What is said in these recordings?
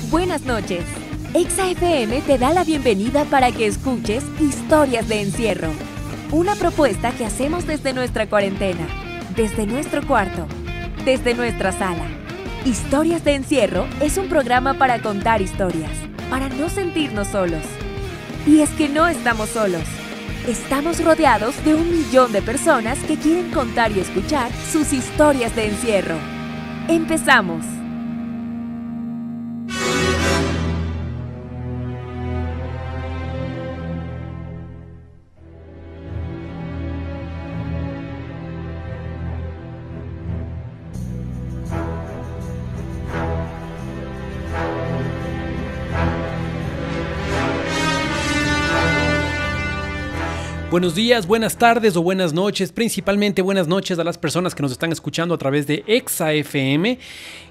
buenas noches. Exa FM te da la bienvenida para que escuches Historias de Encierro, una propuesta que hacemos desde nuestra cuarentena, desde nuestro cuarto, desde nuestra sala. Historias de Encierro es un programa para contar historias, para no sentirnos solos. Y es que no estamos solos. Estamos rodeados de 1 millón de personas que quieren contar y escuchar sus historias de encierro. ¡Empezamos! Buenos días, buenas tardes o buenas noches, principalmente buenas noches a las personas que nos están escuchando a través de Exa FM,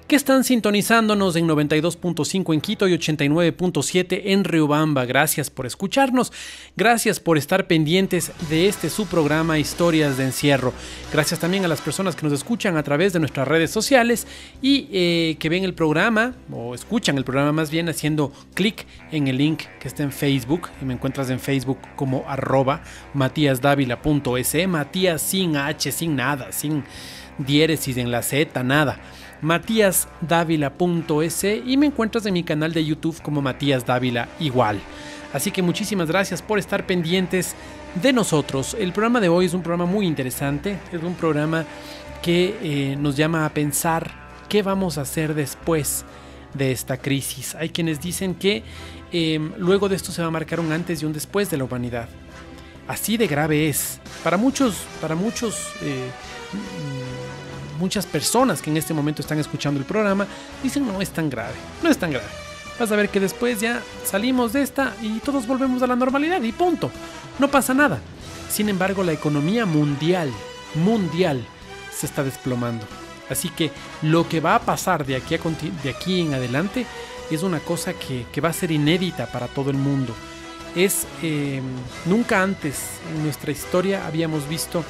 que están sintonizándonos en 92.5 en Quito y 89.7 en Riobamba. Gracias por escucharnos, gracias por estar pendientes de su programa Historias de Encierro. Gracias también a las personas que nos escuchan a través de nuestras redes sociales y que ven el programa, o escuchan el programa más bien, haciendo clic en el link que está en Facebook, y me encuentras en Facebook como @matiasdavila.es, Matías sin H, sin nada, sin diéresis en la Z, nada. matiasdavila.es, y me encuentras en mi canal de YouTube como Matías Dávila igual. Así que muchísimas gracias por estar pendientes de nosotros. El programa de hoy es un programa muy interesante, es un programa que nos llama a pensar qué vamos a hacer después de esta crisis. Hay quienes dicen que luego de esto se va a marcar un antes y un después de la humanidad. Así de grave es. Para muchas personas que en este momento están escuchando el programa, dicen no es tan grave, no es tan grave. Vas a ver que después ya salimos de esta y todos volvemos a la normalidad y punto. No pasa nada. Sin embargo, la economía mundial se está desplomando. Así que lo que va a pasar de aquí en adelante es una cosa que va a ser inédita para todo el mundo. Nunca antes en nuestra historia habíamos visto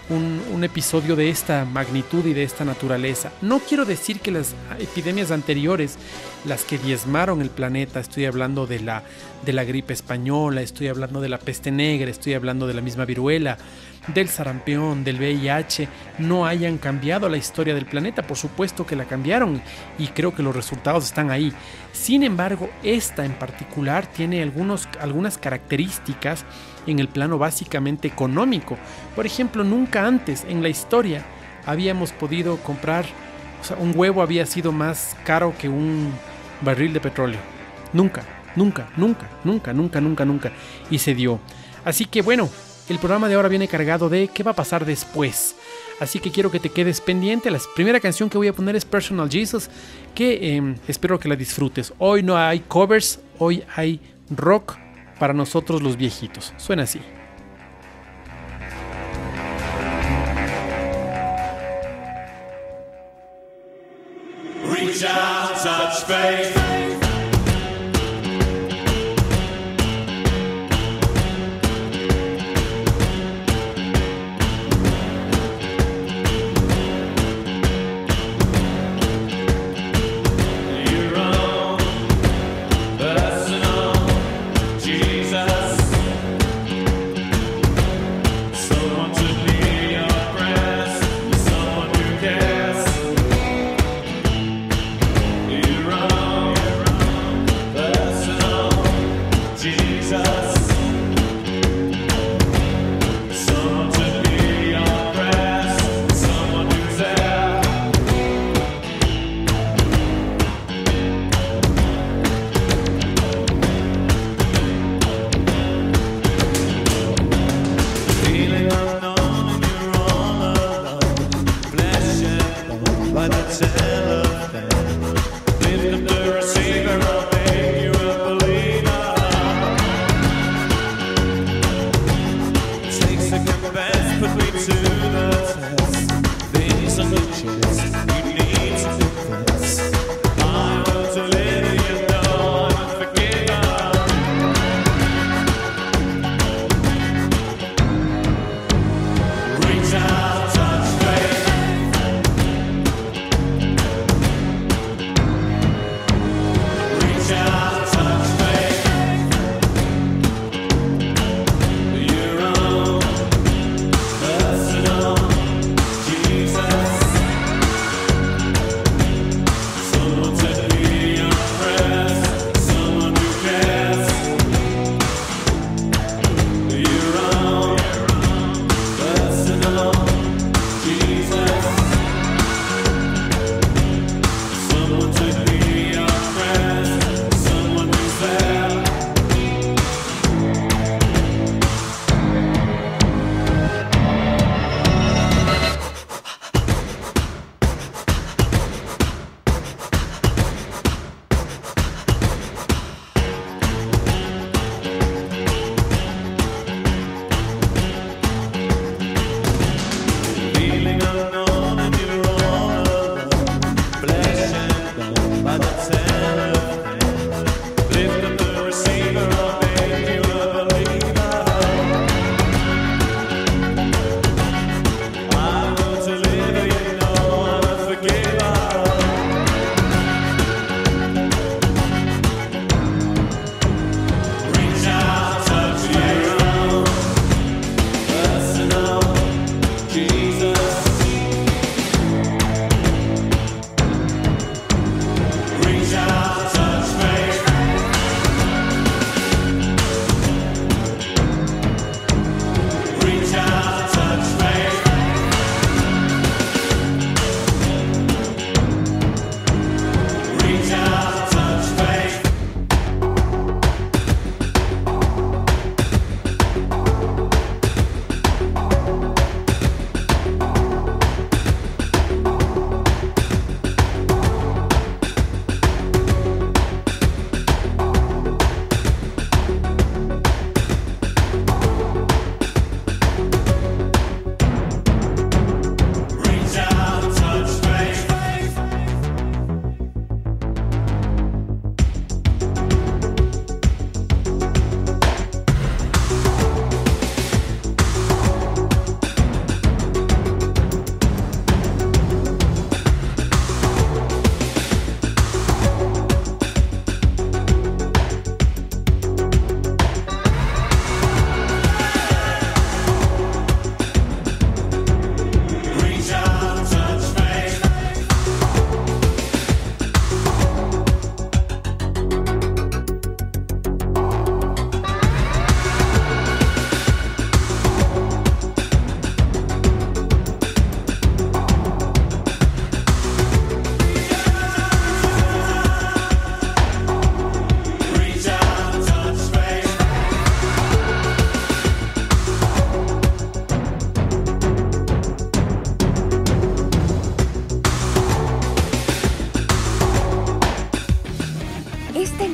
un episodio de esta magnitud y de esta naturaleza. No quiero decir que las epidemias anteriores, las que diezmaron el planeta, estoy hablando de la gripe española, estoy hablando de la peste negra, estoy hablando de la misma viruela, del sarampión, del VIH, no hayan cambiado la historia del planeta. Por supuesto que la cambiaron y creo que los resultados están ahí. Sin embargo, esta en particular tiene algunas características en el plano básicamente económico. Por ejemplo, nunca antes en la historia habíamos podido comprar, un huevo había sido más caro que un barril de petróleo. Nunca. Y se dio. Así que bueno, el programa de ahora viene cargado de qué va a pasar después. Así que quiero que te quedes pendiente. La primera canción que voy a poner es Personal Jesus, que espero que la disfrutes. Hoy no hay covers, hoy hay rock para nosotros los viejitos. Suena así. Reach out, touch faith.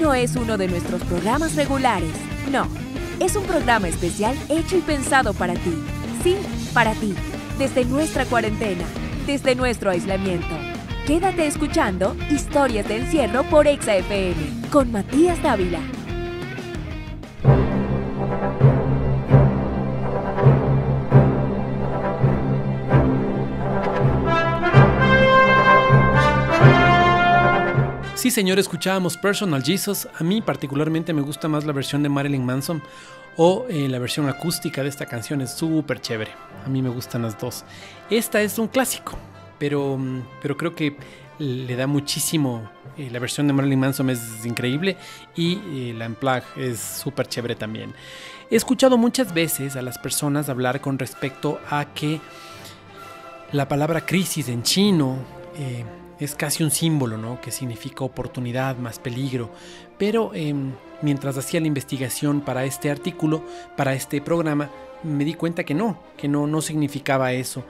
no es uno de nuestros programas regulares. No, es un programa especial hecho y pensado para ti. Sí, para ti, desde nuestra cuarentena, desde nuestro aislamiento. Quédate escuchando Historias de Encierro por Exa FM con Matías Dávila. Sí, señor, escuchábamos Personal Jesus. A mí particularmente me gusta más la versión de Marilyn Manson o la versión acústica de esta canción. Es súper chévere. A mí me gustan las dos. Esta es un clásico, pero creo que le da muchísimo. La versión de Marilyn Manson es increíble y la Unplugged es súper chévere también. He escuchado muchas veces a las personas hablar con respecto a que la palabra crisis en chino es casi un símbolo, ¿no? Que significa oportunidad más peligro. Pero mientras hacía la investigación para este artículo, para este programa, me di cuenta que no significaba eso.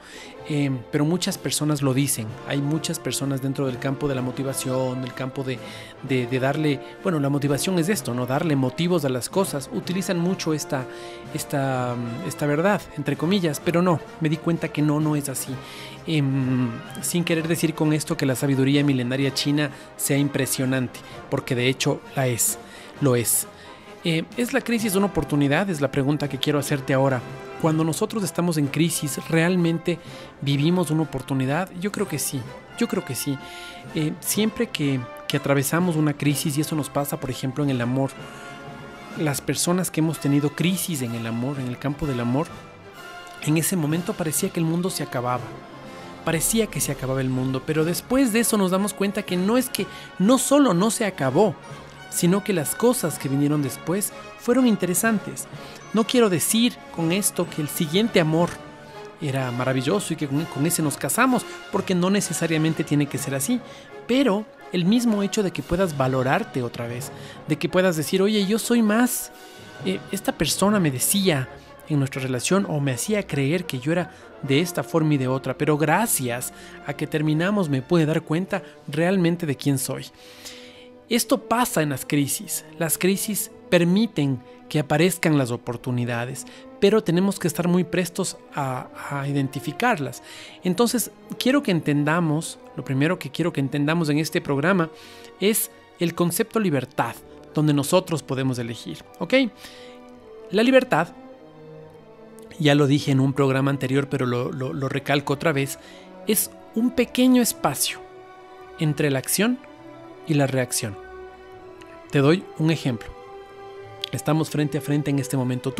Pero muchas personas lo dicen. Hay muchas personas dentro del campo de la motivación, del campo de darle... Bueno, la motivación es esto, ¿no? Darle motivos a las cosas. Utilizan mucho esta verdad, entre comillas, pero no, me di cuenta que no es así. Sin querer decir con esto que la sabiduría milenaria china sea impresionante, porque de hecho lo es. ¿Es la crisis una oportunidad? Es la pregunta que quiero hacerte ahora. Cuando nosotros estamos en crisis, ¿realmente vivimos una oportunidad? Yo creo que sí. Siempre que atravesamos una crisis, y eso nos pasa, por ejemplo, en el amor, las personas que hemos tenido crisis en el amor, en el campo del amor, en ese momento parecía que el mundo se acababa. Parecía que se acababa el mundo, pero después de eso nos damos cuenta que no solo no se acabó, sino que las cosas que vinieron después fueron interesantes. No quiero decir con esto que el siguiente amor era maravilloso y que con ese nos casamos, porque no necesariamente tiene que ser así, pero el mismo hecho de que puedas valorarte otra vez, de que puedas decir, oye, yo soy más, esta persona me decía en nuestra relación o me hacía creer que yo era de esta forma y de otra, pero gracias a que terminamos me pude dar cuenta realmente de quién soy. Esto pasa en las crisis. Las crisis permiten que aparezcan las oportunidades, pero tenemos que estar muy prestos a identificarlas. Entonces, lo primero que quiero que entendamos en este programa es el concepto libertad, donde nosotros podemos elegir, ¿ok? La libertad, ya lo dije en un programa anterior, pero lo recalco otra vez, es un pequeño espacio entre la acción y la reacción. Te doy un ejemplo. Estamos frente a frente en este momento.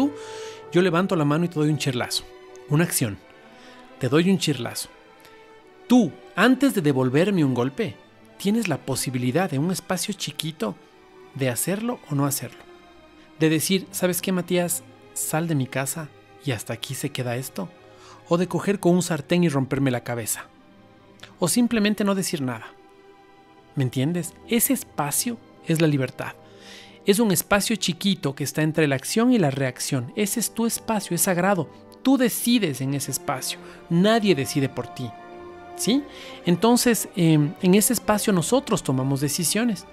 Yo levanto la mano y te doy un chirlazo. Una acción. Te doy un chirlazo. Tú, antes de devolverme un golpe, tienes la posibilidad de un espacio chiquito de hacerlo o no hacerlo. De decir, ¿sabes qué, Matías? Sal de mi casa y hasta aquí se queda esto. O de coger con un sartén y romperme la cabeza. O simplemente no decir nada. ¿Me entiendes? Ese espacio es la libertad. Es un espacio chiquito que está entre la acción y la reacción. Ese es tu espacio, es sagrado. Tú decides en ese espacio. Nadie decide por ti. ¿Sí? Entonces, en ese espacio nosotros tomamos decisiones.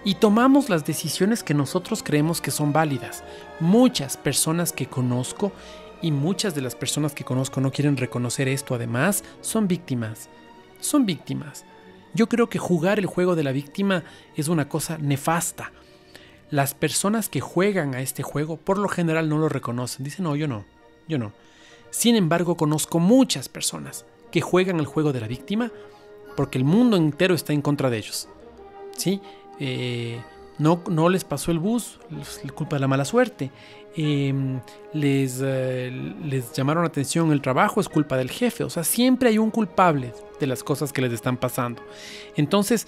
Y tomamos las decisiones que nosotros creemos que son válidas. Muchas personas que conozco, y muchas de las personas que conozco no quieren reconocer esto, además, son víctimas. Son víctimas. Yo creo que jugar el juego de la víctima es una cosa nefasta. Las personas que juegan a este juego por lo general no lo reconocen. Dicen, no, yo no. Sin embargo, conozco muchas personas que juegan el juego de la víctima porque el mundo entero está en contra de ellos. ¿Sí? No les pasó el bus, es culpa de la mala suerte. Les llamaron la atención el trabajo, es culpa del jefe. O sea, siempre hay un culpable de las cosas que les están pasando. Entonces,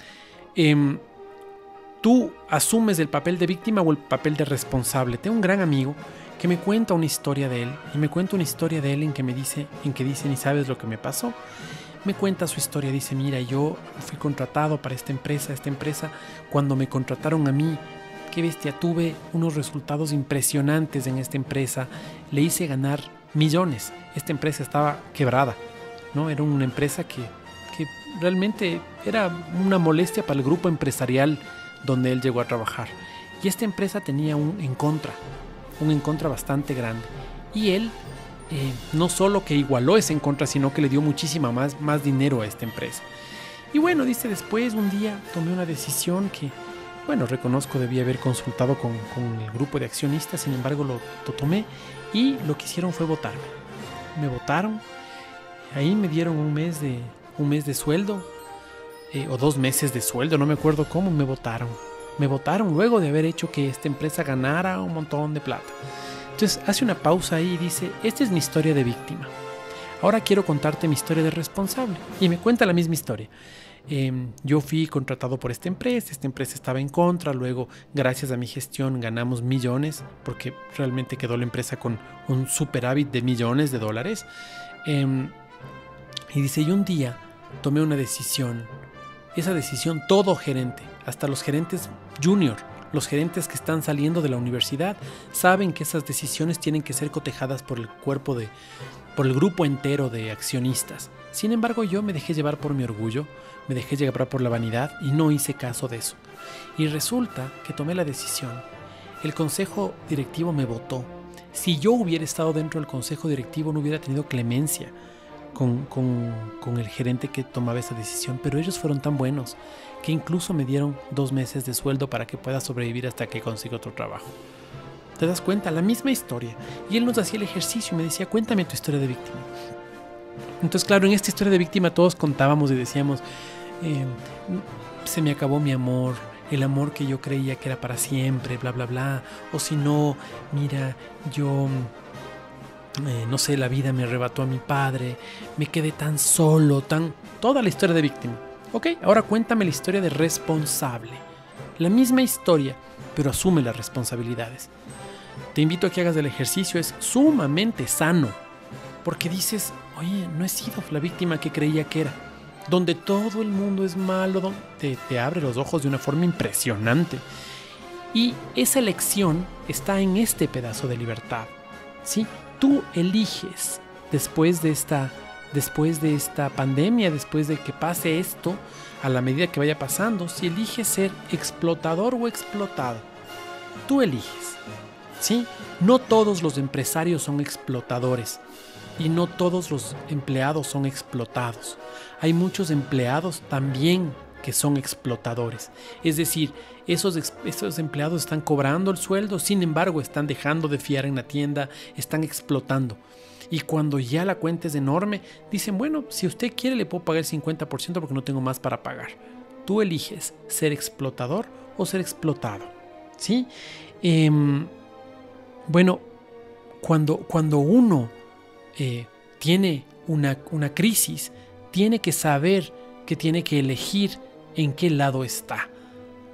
tú asumes el papel de víctima o el papel de responsable. Tengo un gran amigo que me cuenta una historia de él, y me cuenta una historia de él en que dice, ¿ni sabes lo que me pasó? Me cuenta su historia, dice, mira, yo fui contratado para esta empresa, cuando me contrataron a mí, qué bestia, tuve unos resultados impresionantes en esta empresa, le hice ganar millones, esta empresa estaba quebrada, ¿no? Era una empresa que realmente era una molestia para el grupo empresarial donde él llegó a trabajar. Y esta empresa tenía un en contra bastante grande. Y él no solo que igualó ese en contra, sino que le dio muchísima más dinero a esta empresa. Y bueno, dice, después un día tomé una decisión que, bueno, reconozco debía haber consultado con el grupo de accionistas, sin embargo lo tomé y lo que hicieron fue votarme. Me votaron, ahí me dieron un mes de sueldo, o 2 meses de sueldo, no me acuerdo cómo, me votaron. Me votaron luego de haber hecho que esta empresa ganara un montón de plata. Entonces hace una pausa ahí y dice, esta es mi historia de víctima. Ahora quiero contarte mi historia de responsable. Y me cuenta la misma historia. Yo fui contratado por esta empresa estaba en contra, luego gracias a mi gestión ganamos millones, porque realmente quedó la empresa con un superávit de millones de dólares. Y dice, y un día tomé una decisión, esa decisión todo gerente, hasta los gerentes junior, los gerentes que están saliendo de la universidad, saben que esas decisiones tienen que ser cotejadas por el grupo entero de accionistas. Sin embargo, yo me dejé llevar por mi orgullo, me dejé llevar por la vanidad y no hice caso de eso. Y resulta que tomé la decisión. El consejo directivo me votó. Si yo hubiera estado dentro del consejo directivo, no hubiera tenido clemencia con el gerente que tomaba esa decisión, pero ellos fueron tan buenos que incluso me dieron 2 meses de sueldo para que pueda sobrevivir hasta que consiga otro trabajo. ¿Te das cuenta? La misma historia. Y él nos hacía el ejercicio y me decía, cuéntame tu historia de víctima. Entonces, claro, en esta historia de víctima todos contábamos y decíamos, se me acabó mi amor, el amor que yo creía que era para siempre, bla, bla, bla. O si no, mira, yo, no sé, la vida me arrebató a mi padre, me quedé tan solo, toda la historia de víctima. Ok, ahora cuéntame la historia de responsable. La misma historia, pero asume las responsabilidades. Te invito a que hagas el ejercicio, es sumamente sano. Porque dices, oye, no he sido la víctima que creía que era. Donde todo el mundo es malo, te abre los ojos de una forma impresionante. Y esa elección está en este pedazo de libertad. ¿Sí? Tú eliges después de esta pandemia, después de que pase esto, a la medida que vaya pasando, si eliges ser explotador o explotado. Tú eliges. ¿Sí? No todos los empresarios son explotadores y no todos los empleados son explotados. Hay muchos empleados también que son explotadores. Es decir, esos empleados están cobrando el sueldo, sin embargo están dejando de fiar en la tienda, están explotando. Y cuando ya la cuenta es enorme, dicen, bueno, si usted quiere le puedo pagar el 50% porque no tengo más para pagar. Tú eliges ser explotador o ser explotado. ¿Sí? Bueno, cuando uno tiene una crisis, tiene que saber que tiene que elegir en qué lado está.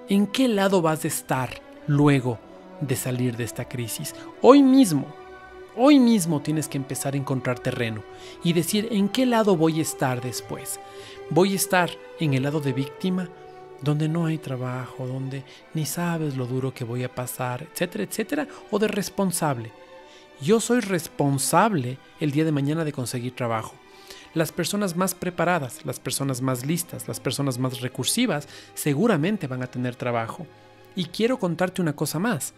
¿En qué lado vas a estar luego de salir de esta crisis? Hoy mismo tienes que empezar a encontrar terreno y decir en qué lado voy a estar después. Voy a estar en el lado de víctima, donde no hay trabajo, donde ni sabes lo duro que voy a pasar, etcétera, etcétera, o de responsable. Yo soy responsable el día de mañana de conseguir trabajo. Las personas más preparadas, las personas más listas, las personas más recursivas, seguramente van a tener trabajo. Y quiero contarte una cosa más.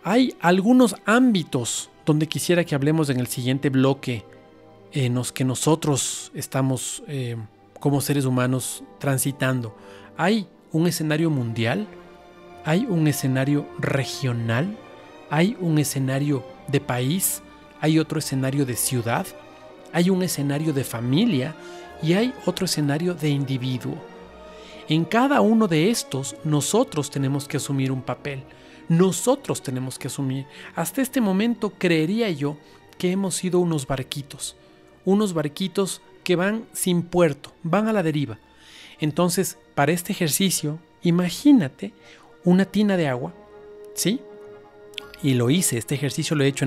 Hay algunos ámbitos donde quisiera que hablemos en el siguiente bloque, en los que nosotros estamos como seres humanos transitando. Hay un escenario mundial, hay un escenario regional, hay un escenario de país, hay otro escenario de ciudad, hay un escenario de familia y hay otro escenario de individuo. En cada uno de estos nosotros tenemos que asumir un papel. Nosotros tenemos que asumir. Hasta este momento creería yo que hemos sido unos barquitos que van sin puerto, van a la deriva. Entonces, para este ejercicio, imagínate una tina de agua, ¿sí? Y lo hice, este ejercicio lo he hecho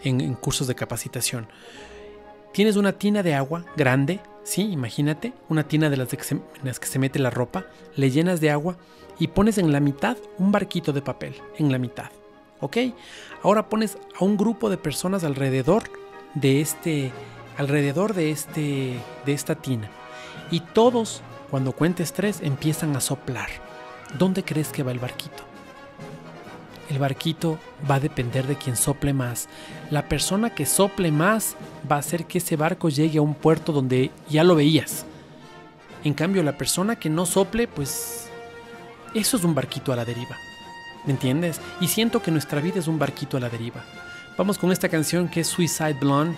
en cursos de capacitación. Tienes una tina de agua grande, ¿sí? Imagínate, una tina de las en las que se mete la ropa, le llenas de agua y pones en la mitad un barquito de papel, en la mitad, ¿ok? Ahora pones a un grupo de personas alrededor de esta tina y todos, cuando cuentes 3, empiezan a soplar. ¿dónde crees que va el barquito? El barquito va a depender de quien sople más. La persona que sople más va a hacer que ese barco llegue a un puerto donde ya lo veías. En cambio, la persona que no sople, pues eso es un barquito a la deriva. ¿Me entiendes? Y siento que nuestra vida es un barquito a la deriva. Vamos con esta canción que es Suicide Blonde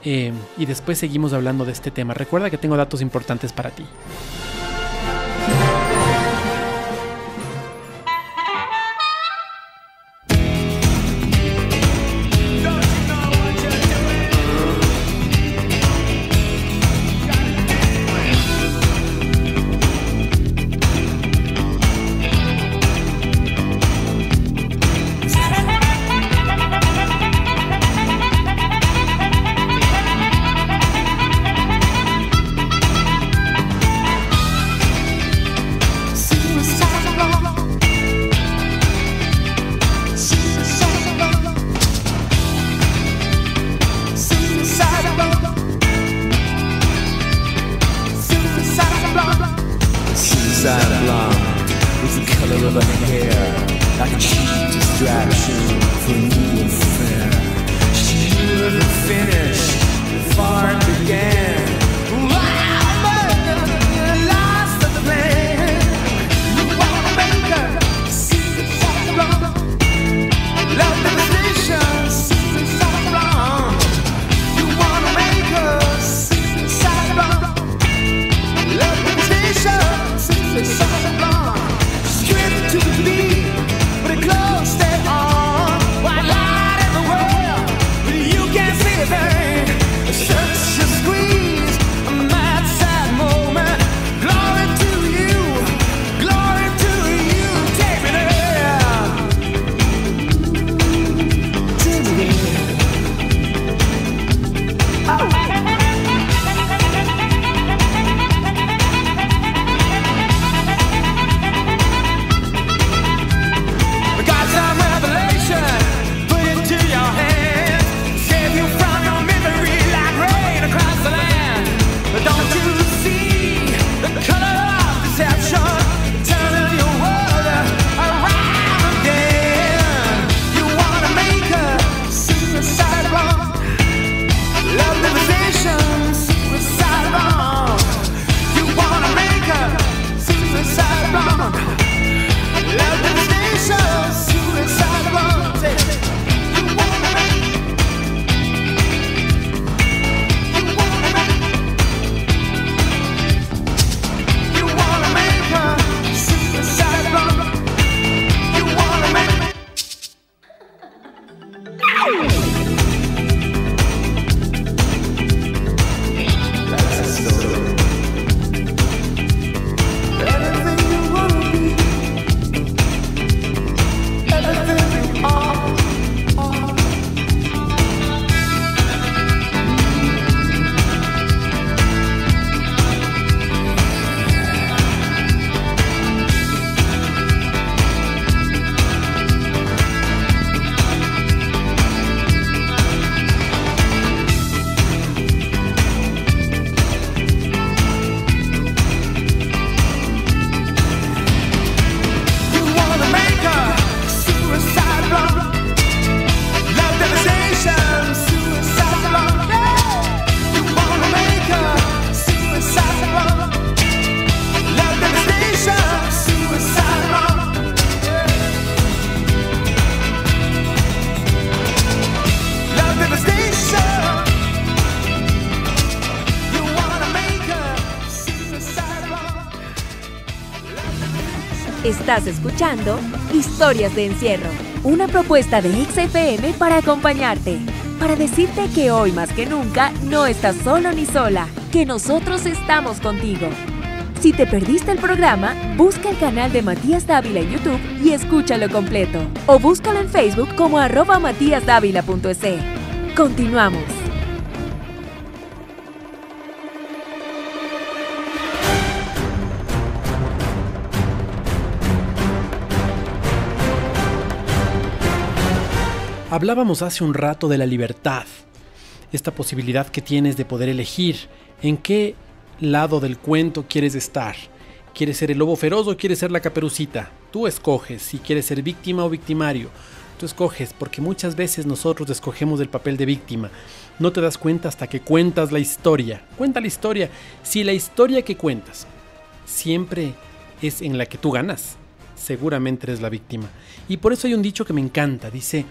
y después seguimos hablando de este tema. Recuerda que tengo datos importantes para ti. Estás escuchando Historias de Encierro, una propuesta de XFM para acompañarte, para decirte que hoy más que nunca no estás solo ni sola, que nosotros estamos contigo. Si te perdiste el programa, busca el canal de Matías Dávila en YouTube y escúchalo completo, o búscalo en Facebook como @matiasdavila.es. Continuamos. Hablábamos hace un rato de la libertad, esta posibilidad que tienes de poder elegir en qué lado del cuento quieres estar, ¿Quieres ser el lobo feroz o quieres ser la Caperucita? Tú escoges si quieres ser víctima o victimario. Tú escoges, porque muchas veces nosotros escogemos el papel de víctima. No te das cuenta hasta que cuentas la historia. Cuenta la historia. Si la historia que cuentas siempre es en la que tú ganas, seguramente eres la víctima. Y por eso hay un dicho que me encanta. Dice,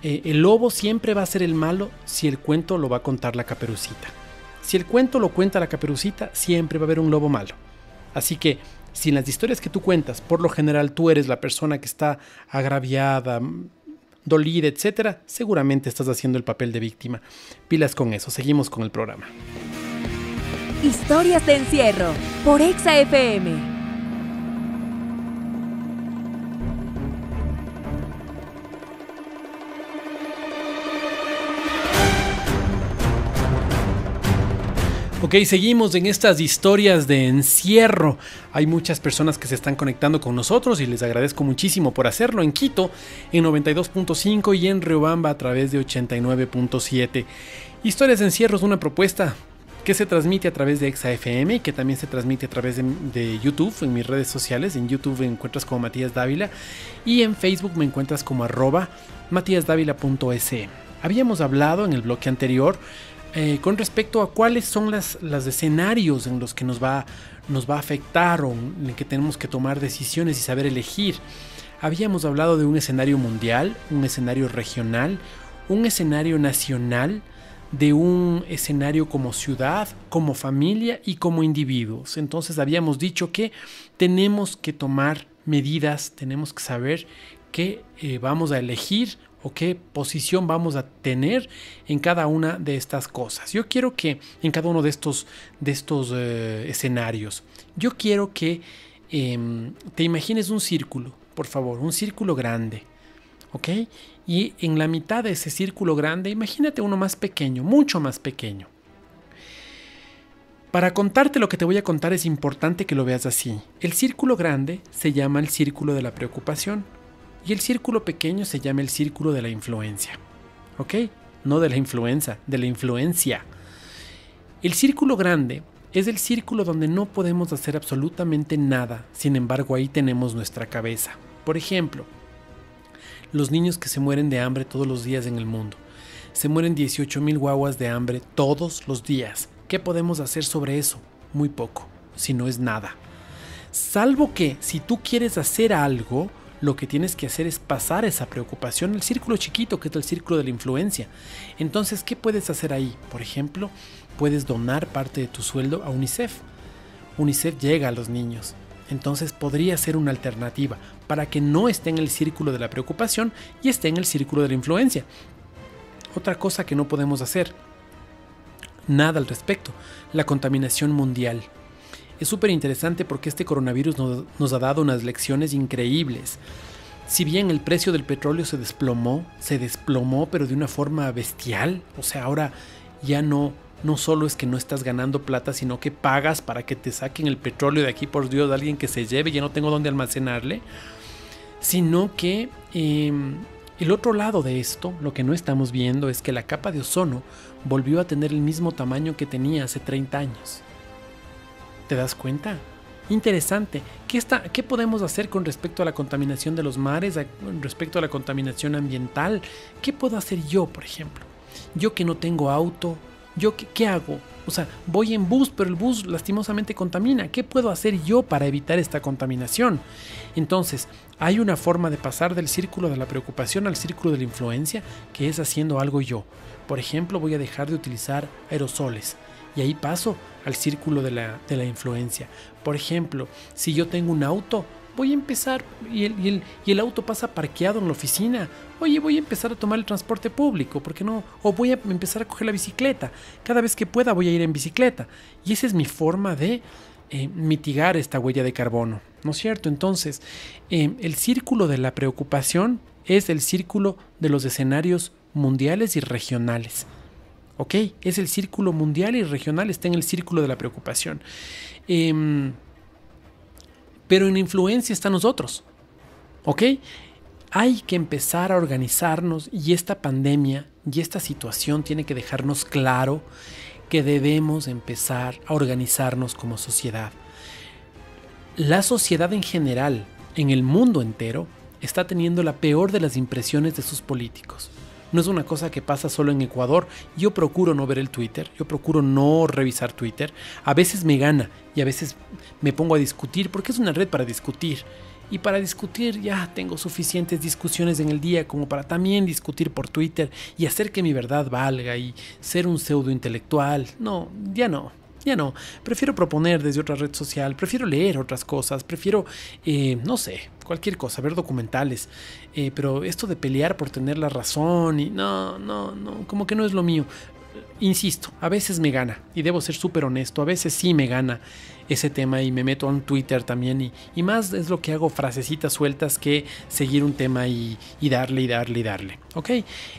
el lobo siempre va a ser el malo si el cuento lo va a contar la Caperucita. Si el cuento lo cuenta la Caperucita, siempre va a haber un lobo malo. Así que, si en las historias que tú cuentas, por lo general tú eres la persona que está agraviada, dolida, etcétera, seguramente estás haciendo el papel de víctima. Pilas con eso, seguimos con el programa. Historias de encierro por Exa FM. Ok, seguimos en estas historias de encierro. Hay muchas personas que se están conectando con nosotros y les agradezco muchísimo por hacerlo en Quito, en 92.5 y en Riobamba a través de 89.7. Historias de encierro es una propuesta que se transmite a través de Exa FM y que también se transmite a través de YouTube, en mis redes sociales. En YouTube me encuentras como Matías Dávila y en Facebook me encuentras como @matiasdavila.es. Habíamos hablado en el bloque anterior con respecto a cuáles son los escenarios en los que nos va a afectar o en que tenemos que tomar decisiones y saber elegir. Habíamos hablado de un escenario mundial, un escenario regional, un escenario nacional, de un escenario como ciudad, como familia y como individuos. Entonces habíamos dicho que tenemos que tomar medidas, tenemos que saber qué vamos a elegir o qué posición vamos a tener en cada una de estas cosas. Yo quiero que en cada uno de estos escenarios, yo quiero que te imagines un círculo, por favor, un círculo grande, ¿ok? Y en la mitad de ese círculo grande, imagínate uno más pequeño, mucho más pequeño. Para contarte lo que te voy a contar es importante que lo veas así. El círculo grande se llama el círculo de la preocupación. Y el círculo pequeño se llama el círculo de la influencia. ¿Ok? No de la influenza, de la influencia. El círculo grande es el círculo donde no podemos hacer absolutamente nada. Sin embargo, ahí tenemos nuestra cabeza. Por ejemplo, los niños que se mueren de hambre todos los días en el mundo. Se mueren 18,000 guaguas de hambre todos los días. ¿Qué podemos hacer sobre eso? Muy poco, si no es nada. Salvo que si tú quieres hacer algo, lo que tienes que hacer es pasar esa preocupación al círculo chiquito, que es el círculo de la influencia. Entonces, ¿qué puedes hacer ahí? Por ejemplo, puedes donar parte de tu sueldo a UNICEF. UNICEF llega a los niños. Entonces podría ser una alternativa para que no esté en el círculo de la preocupación y esté en el círculo de la influencia. Otra cosa que no podemos hacer, nada al respecto, la contaminación mundial. Es súper interesante porque este coronavirus nos ha dado unas lecciones increíbles. Si bien el precio del petróleo se desplomó, pero de una forma bestial. O sea, ahora ya no solo es que no estás ganando plata, sino que pagas para que te saquen el petróleo de aquí, por Dios, de alguien que se lleve, ya no tengo dónde almacenarle. Sino que el otro lado de esto, lo que no estamos viendo, es que la capa de ozono volvió a tener el mismo tamaño que tenía hace 30 años. ¿Te das cuenta? Interesante. ¿Qué podemos hacer con respecto a la contaminación de los mares, con respecto a la contaminación ambiental? ¿Qué puedo hacer yo, por ejemplo? Yo que no tengo auto, ¿qué hago? O sea, voy en bus, pero el bus lastimosamente contamina. ¿Qué puedo hacer yo para evitar esta contaminación? Entonces, hay una forma de pasar del círculo de la preocupación al círculo de la influencia, que es haciendo algo yo. Por ejemplo, voy a dejar de utilizar aerosoles. Y ahí paso al círculo de la influencia. Por ejemplo, si yo tengo un auto, voy a empezar y el auto pasa parqueado en la oficina. Oye, voy a empezar a tomar el transporte público, ¿por qué no? O voy a empezar a coger la bicicleta. Cada vez que pueda voy a ir en bicicleta. Y esa es mi forma de mitigar esta huella de carbono, ¿no es cierto? Entonces, el círculo de la preocupación es el círculo de los escenarios mundiales y regionales. ¿Ok? Es el círculo mundial y regional, está en el círculo de la preocupación. Pero en influencia está nosotros. ¿Ok? Hay que empezar a organizarnos y esta pandemia y esta situación tiene que dejarnos claro que debemos empezar a organizarnos como sociedad. La sociedad en general, en el mundo entero, está teniendo la peor de las impresiones de sus políticos. No es una cosa que pasa solo en Ecuador. Yo procuro no ver el Twitter, yo procuro no revisar Twitter. A veces me gana y a veces me pongo a discutir porque es una red para discutir. Y para discutir ya tengo suficientes discusiones en el día como para también discutir por Twitter y hacer que mi verdad valga y ser un pseudo intelectual. No, ya no. Prefiero proponer desde otra red social, prefiero leer otras cosas, prefiero, no sé, cualquier cosa, ver documentales. Pero esto de pelear por tener la razón y no, como que no es lo mío. Insisto, a veces me gana y debo ser súper honesto, a veces sí me gana ese tema y me meto en Twitter también y más es lo que hago, frasecitas sueltas que seguir un tema y darle. ¿Ok?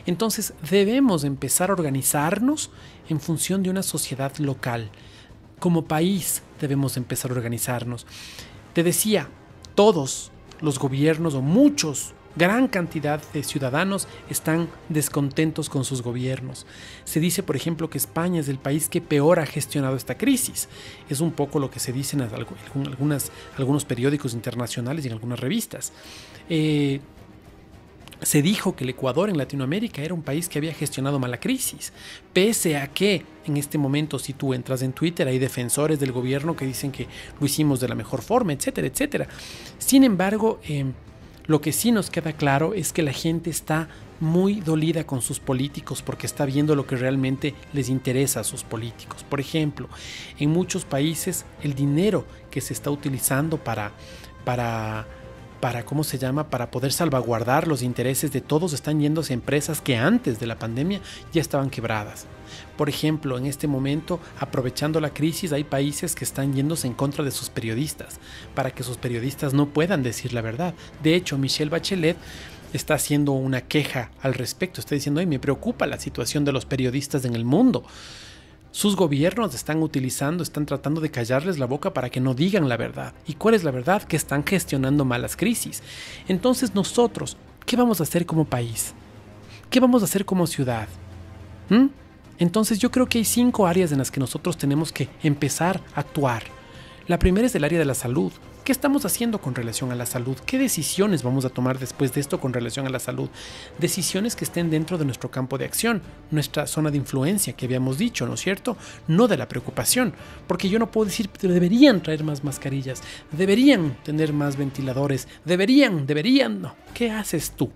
Entonces debemos empezar a organizarnos en función de una sociedad local. Como país debemos empezar a organizarnos. Te decía, todos los gobiernos o muchos, gran cantidad de ciudadanos están descontentos con sus gobiernos. Se dice, por ejemplo, que España es el país que peor ha gestionado esta crisis. Es un poco lo que se dice en algunos periódicos internacionales y en algunas revistas. Se dijo que el Ecuador en Latinoamérica era un país que había gestionado mal la crisis, pese a que en este momento, si tú entras en Twitter, hay defensores del gobierno que dicen que lo hicimos de la mejor forma, etcétera, etcétera. Sin embargo, lo que sí nos queda claro es que la gente está muy dolida con sus políticos porque está viendo lo que realmente les interesa a sus políticos. Por ejemplo, en muchos países el dinero que se está utilizando para ¿cómo se llama? Para poder salvaguardar los intereses de todos están yéndose a empresas que antes de la pandemia ya estaban quebradas. Por ejemplo, en este momento, aprovechando la crisis, hay países que están yéndose en contra de sus periodistas para que sus periodistas no puedan decir la verdad. De hecho, Michelle Bachelet está haciendo una queja al respecto. Está diciendo, me preocupa la situación de los periodistas en el mundo. Sus gobiernos están tratando de callarles la boca para que no digan la verdad. ¿Y cuál es la verdad? Que están gestionando malas crisis. Entonces nosotros, ¿qué vamos a hacer como país? ¿Qué vamos a hacer como ciudad? Entonces yo creo que hay 5 áreas en las que nosotros tenemos que empezar a actuar. La primera es el área de la salud. ¿Qué estamos haciendo con relación a la salud? ¿Qué decisiones vamos a tomar después de esto con relación a la salud? Decisiones que estén dentro de nuestro campo de acción, nuestra zona de influencia que habíamos dicho, ¿no es cierto? No de la preocupación, porque yo no puedo decir, deberían traer más mascarillas, deberían tener más ventiladores, deberían, no. ¿Qué haces tú?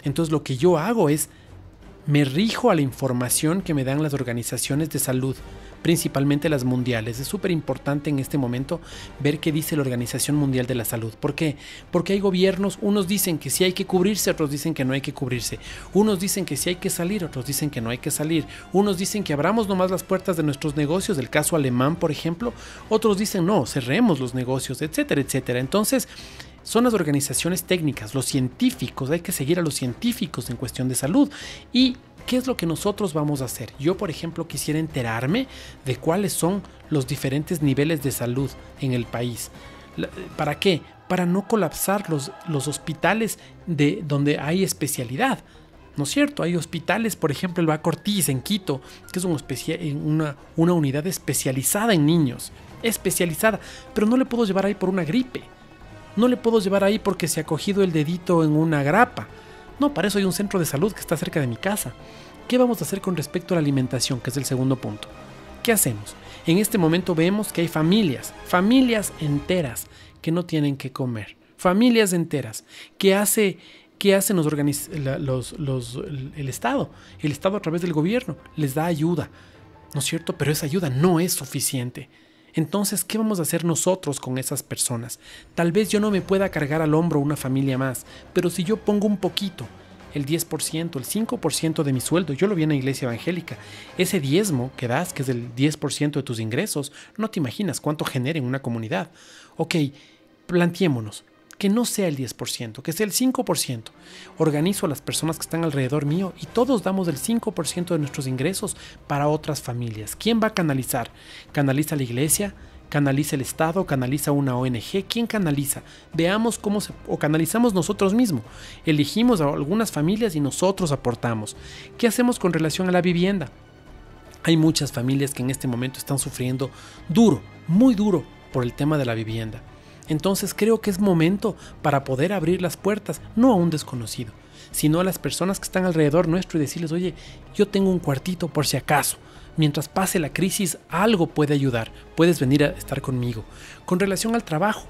Entonces lo que yo hago es, me rijo a la información que me dan las organizaciones de salud, principalmente las mundiales. Es súper importante en este momento ver qué dice la Organización Mundial de la Salud. ¿Por qué? Porque hay gobiernos, unos dicen que sí hay que cubrirse, otros dicen que no hay que cubrirse. Unos dicen que sí hay que salir, otros dicen que no hay que salir. Unos dicen que abramos nomás las puertas de nuestros negocios, el caso alemán, por ejemplo. Otros dicen no, cerremos los negocios, etcétera, etcétera. Entonces, son las organizaciones técnicas, los científicos, hay que seguir a los científicos en cuestión de salud. ¿Y qué es lo que nosotros vamos a hacer? Yo, por ejemplo, quisiera enterarme de cuáles son los diferentes niveles de salud en el país. ¿Para qué? Para no colapsar los hospitales de donde hay especialidad. ¿No es cierto? Hay hospitales, por ejemplo, el Baco Ortiz en Quito, que es una unidad especializada en niños. Especializada, pero no le puedo llevar ahí por una gripe. No le puedo llevar ahí porque se ha cogido el dedito en una grapa. No, para eso hay un centro de salud que está cerca de mi casa. ¿Qué vamos a hacer con respecto a la alimentación? Que es el segundo punto. ¿Qué hacemos? En este momento vemos que hay familias enteras que no tienen que comer. Familias enteras. ¿Qué hacen el Estado? El Estado a través del gobierno les da ayuda, ¿no es cierto? Pero esa ayuda no es suficiente. Entonces, ¿qué vamos a hacer nosotros con esas personas? Tal vez yo no me pueda cargar al hombro una familia más, pero si yo pongo un poquito, el 10%, el 5% de mi sueldo, yo lo vi en la iglesia evangélica, ese diezmo que das, que es el 10% de tus ingresos, no te imaginas cuánto genera en una comunidad. Ok, planteémonos, que no sea el 10%, que sea el 5%. Organizo a las personas que están alrededor mío y todos damos el 5% de nuestros ingresos para otras familias. ¿Quién va a canalizar? ¿Canaliza la iglesia? ¿Canaliza el Estado? ¿Canaliza una ONG? ¿Quién canaliza? Veamos o canalizamos nosotros mismos. Elegimos a algunas familias y nosotros aportamos. ¿Qué hacemos con relación a la vivienda? Hay muchas familias que en este momento están sufriendo duro, muy duro, por el tema de la vivienda. Entonces creo que es momento para poder abrir las puertas, no a un desconocido, sino a las personas que están alrededor nuestro y decirles, oye, yo tengo un cuartito por si acaso. Mientras pase la crisis, algo puede ayudar, puedes venir a estar conmigo. Con relación al trabajo,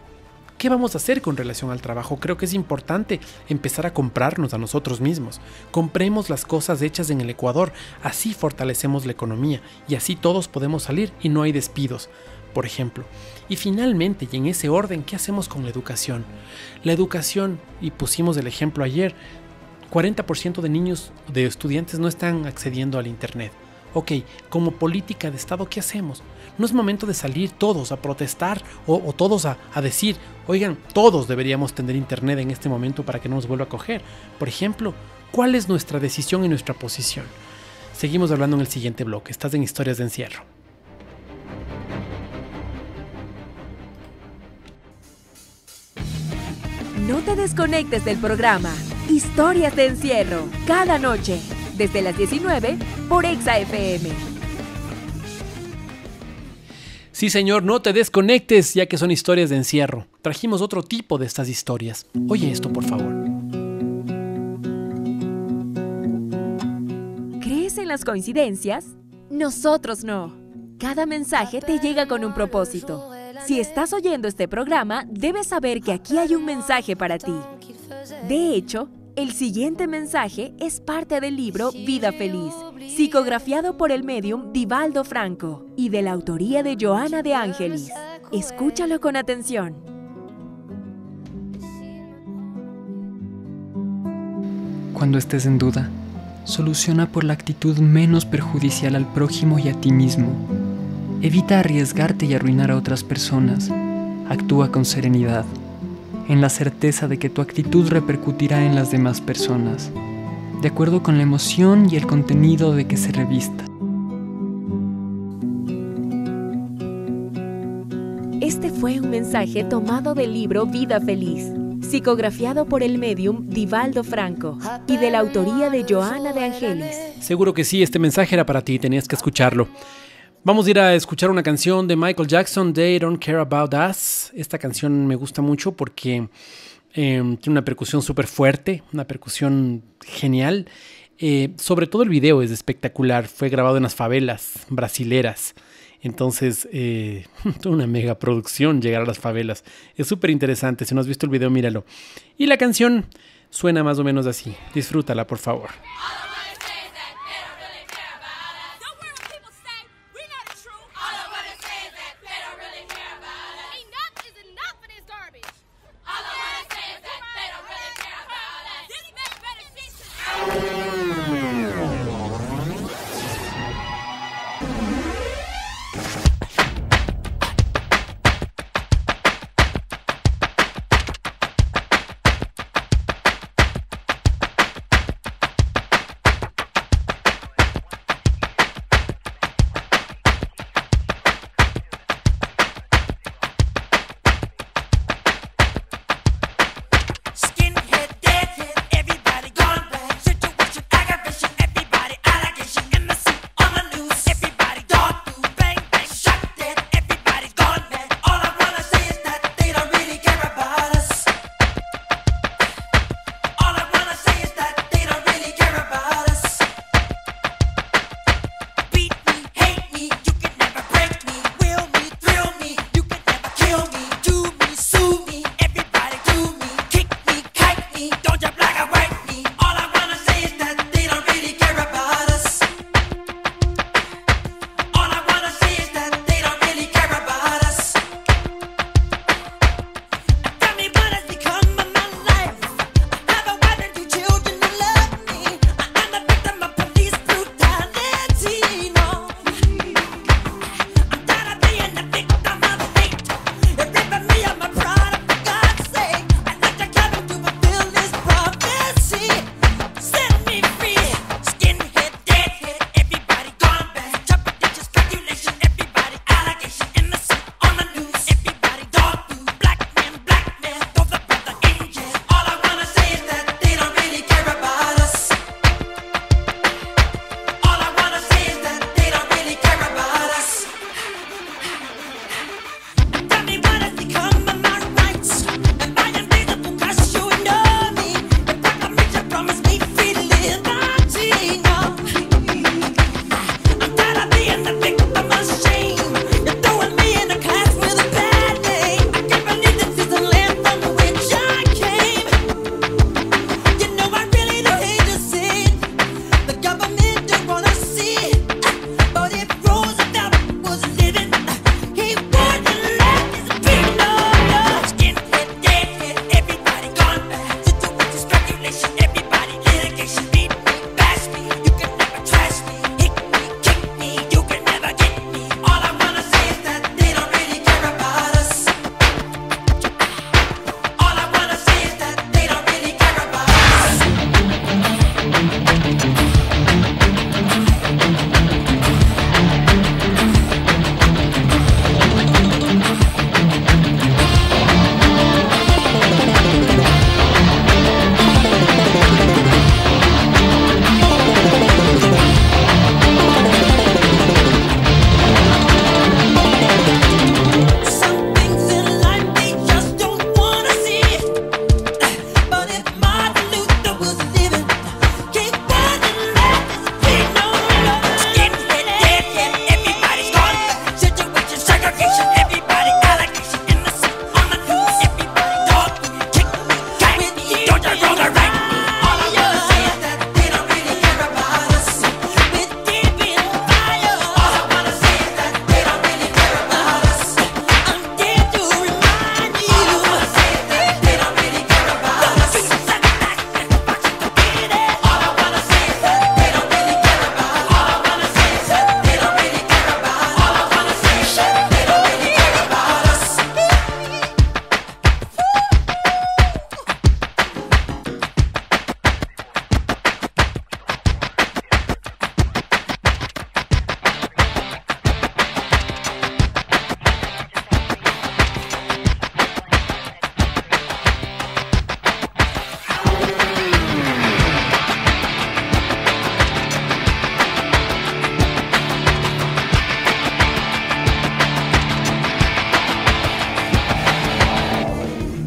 ¿qué vamos a hacer con relación al trabajo? Creo que es importante empezar a comprarnos a nosotros mismos. Compremos las cosas hechas en el Ecuador, así fortalecemos la economía y así todos podemos salir y no hay despidos, por ejemplo. Y finalmente, y en ese orden, ¿qué hacemos con la educación? La educación, y pusimos el ejemplo ayer, 40% de niños, de estudiantes no están accediendo al internet. Ok, como política de Estado, ¿qué hacemos? No es momento de salir todos a protestar o todos a decir, oigan, todos deberíamos tener internet en este momento para que no nos vuelva a coger. Por ejemplo, ¿cuál es nuestra decisión y nuestra posición? Seguimos hablando en el siguiente bloque. Estás en Historias de Encierro. No te desconectes del programa Historias de Encierro, cada noche, desde las 19 por Exa FM. Sí, señor, no te desconectes, ya que son historias de encierro. Trajimos otro tipo de estas historias. Oye esto, por favor. ¿Crees en las coincidencias? Nosotros no. Cada mensaje te llega con un propósito. Si estás oyendo este programa, debes saber que aquí hay un mensaje para ti. De hecho, el siguiente mensaje es parte del libro Vida Feliz, psicografiado por el médium Divaldo Franco y de la autoría de Joana de Ángelis. Escúchalo con atención. Cuando estés en duda, soluciona por la actitud menos perjudicial al prójimo y a ti mismo. Evita arriesgarte y arruinar a otras personas. Actúa con serenidad, en la certeza de que tu actitud repercutirá en las demás personas, de acuerdo con la emoción y el contenido de que se revista. Este fue un mensaje tomado del libro Vida Feliz, psicografiado por el médium Divaldo Franco y de la autoría de Joana de Ángelis. Seguro que sí, este mensaje era para ti, tenías que escucharlo. Vamos a ir a escuchar una canción de Michael Jackson, They Don't Care About Us. Esta canción me gusta mucho porque tiene una percusión súper fuerte, una percusión genial. Sobre todo el video es espectacular, fue grabado en las favelas brasileras. Entonces, una mega producción llegar a las favelas. Es súper interesante, si no has visto el video, míralo. Y la canción suena más o menos así. Disfrútala, por favor.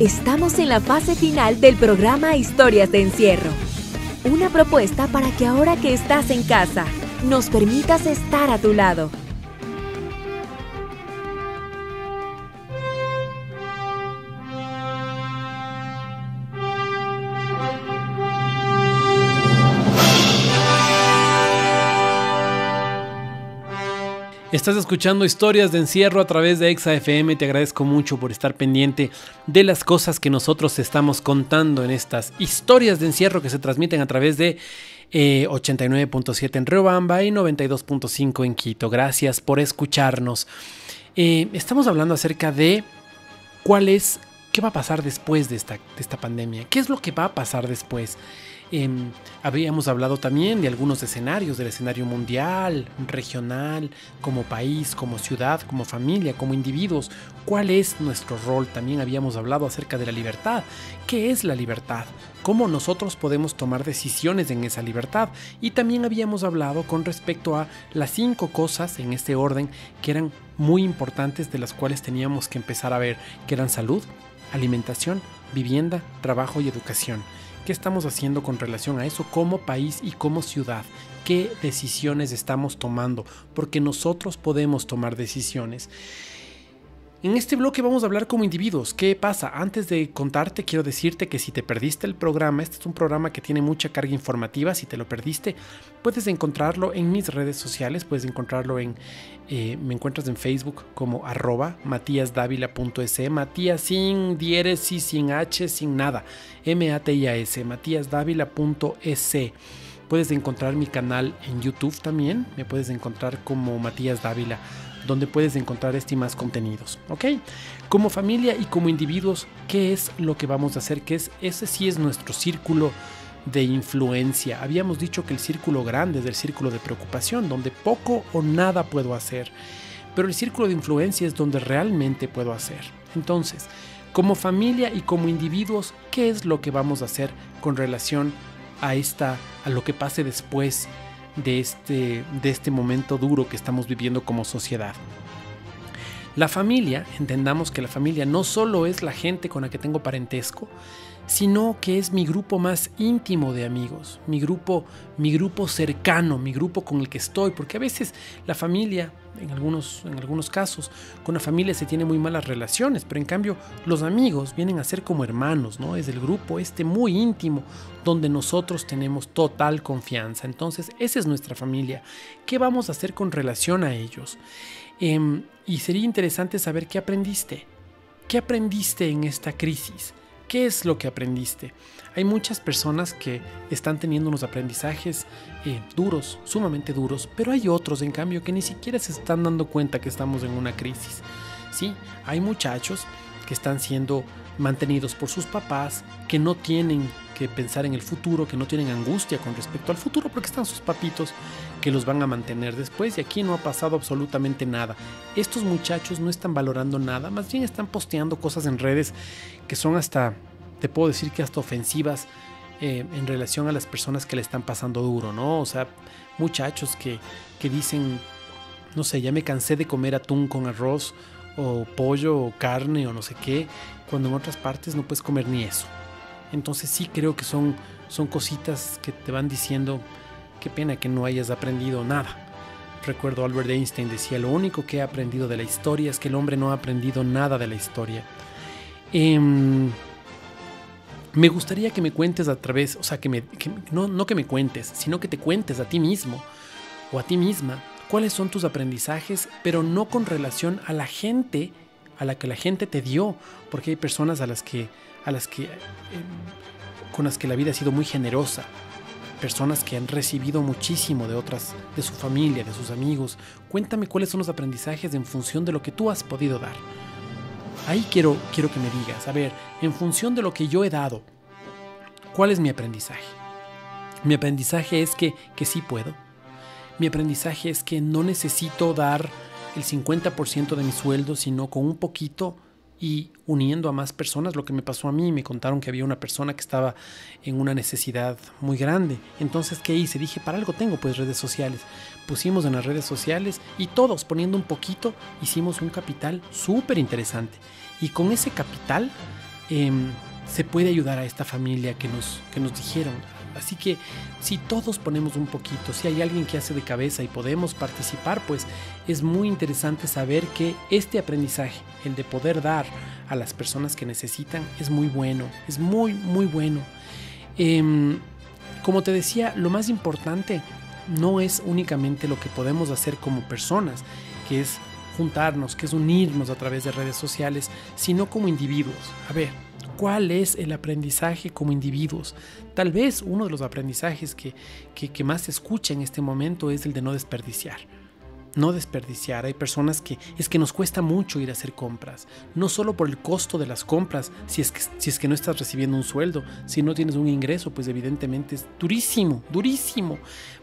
Estamos en la fase final del programa Historias de Encierro. Una propuesta para que ahora que estás en casa, nos permitas estar a tu lado. Estás escuchando Historias de Encierro a través de Exa FM. Te agradezco mucho por estar pendiente de las cosas que nosotros estamos contando en estas Historias de Encierro que se transmiten a través de 89.7 en Riobamba y 92.5 en Quito. Gracias por escucharnos. Estamos hablando acerca de qué va a pasar después de esta pandemia. ¿Qué es lo que va a pasar después? Habíamos hablado también de algunos escenarios, del escenario mundial, regional, como país, como ciudad, como familia, como individuos. ¿Cuál es nuestro rol? También habíamos hablado acerca de la libertad. ¿Qué es la libertad? ¿Cómo nosotros podemos tomar decisiones en esa libertad? Y también habíamos hablado con respecto a las 5 cosas en este orden que eran muy importantes, de las cuales teníamos que empezar a ver, que eran salud, alimentación, vivienda, trabajo y educación. ¿Qué estamos haciendo con relación a eso como país y como ciudad? ¿Qué decisiones estamos tomando? Porque nosotros podemos tomar decisiones. En este bloque vamos a hablar como individuos. ¿Qué pasa? Antes de contarte, quiero decirte que si te perdiste el programa, este es un programa que tiene mucha carga informativa. Si te lo perdiste, puedes encontrarlo en mis redes sociales. Puedes encontrarlo me encuentras en Facebook como @matiasdavila.es. Matías sin diéresis, sin H, sin nada. MATIAS, matiasdavila.es. Puedes encontrar mi canal en YouTube también. Me puedes encontrar como Matías Dávila, donde puedes encontrar este y más contenidos, ¿ok? Como familia y como individuos, ¿qué es lo que vamos a hacer? Ese sí es nuestro círculo de influencia. Habíamos dicho que el círculo grande es el círculo de preocupación, donde poco o nada puedo hacer, pero el círculo de influencia es donde realmente puedo hacer. Entonces, como familia y como individuos, ¿qué es lo que vamos a hacer con relación a lo que pase después de este momento duro que estamos viviendo como sociedad? La familia, entendamos que la familia no solo es la gente con la que tengo parentesco, sino que es mi grupo más íntimo de amigos, mi grupo cercano, mi grupo con el que estoy, porque a veces la familia, en algunos casos, con la familia se tiene muy malas relaciones, pero en cambio los amigos vienen a ser como hermanos, ¿no? Es el grupo muy íntimo donde nosotros tenemos total confianza. Entonces, esa es nuestra familia. ¿Qué vamos a hacer con relación a ellos? Y sería interesante saber qué aprendiste. ¿Qué aprendiste en esta crisis? ¿Qué es lo que aprendiste? Hay muchas personas que están teniendo unos aprendizajes duros, sumamente duros, pero hay otros, en cambio, que ni siquiera se están dando cuenta que estamos en una crisis. Sí, hay muchachos que están siendo mantenidos por sus papás, que no tienen que pensar en el futuro, que no tienen angustia con respecto al futuro, porque están sus papitos que los van a mantener después, y aquí no ha pasado absolutamente nada. Estos muchachos no están valorando nada, más bien están posteando cosas en redes que son te puedo decir que hasta ofensivas en relación a las personas que le están pasando duro, ¿no? O sea, muchachos que dicen, no sé, ya me cansé de comer atún con arroz, o pollo, o carne, o no sé qué, cuando en otras partes no puedes comer ni eso. Entonces sí creo que son cositas que te van diciendo, qué pena que no hayas aprendido nada. Recuerdo Albert Einstein decía, lo único que he aprendido de la historia es que el hombre no ha aprendido nada de la historia. Me gustaría que me cuentes a través, o sea, no que me cuentes, sino que te cuentes a ti mismo o a ti misma cuáles son tus aprendizajes, pero no con relación a la gente, a la que la gente te dio, porque hay personas con las que la vida ha sido muy generosa, personas que han recibido muchísimo de su familia, de sus amigos. Cuéntame cuáles son los aprendizajes en función de lo que tú has podido dar. Ahí quiero que me digas, a ver, en función de lo que yo he dado, ¿cuál es mi aprendizaje? Mi aprendizaje es que sí puedo. Mi aprendizaje es que no necesito dar el 50% de mi sueldo, sino con un poquito y uniendo a más personas. Lo que me pasó a mí, me contaron que había una persona que estaba en una necesidad muy grande. Entonces, ¿qué hice? Dije, para algo tengo pues redes sociales. Pusimos en las redes sociales y todos poniendo un poquito hicimos un capital súper interesante. Y con ese capital se puede ayudar a esta familia que nos dijeron. Así que si todos ponemos un poquito, si hay alguien que hace de cabeza y podemos participar, pues es muy interesante saber que este aprendizaje, el de poder dar a las personas que necesitan, es muy bueno, es muy, muy bueno. Como te decía, lo más importante no es únicamente lo que podemos hacer como personas, que es juntarnos, que es unirnos a través de redes sociales, sino como individuos. A ver, ¿cuál es el aprendizaje como individuos? Tal vez uno de los aprendizajes que más se escucha en este momento es el de no desperdiciar. No desperdiciar. Hay personas que nos cuesta mucho ir a hacer compras. No solo por el costo de las compras, si es que no estás recibiendo un sueldo, si no tienes un ingreso, pues evidentemente es durísimo, durísimo,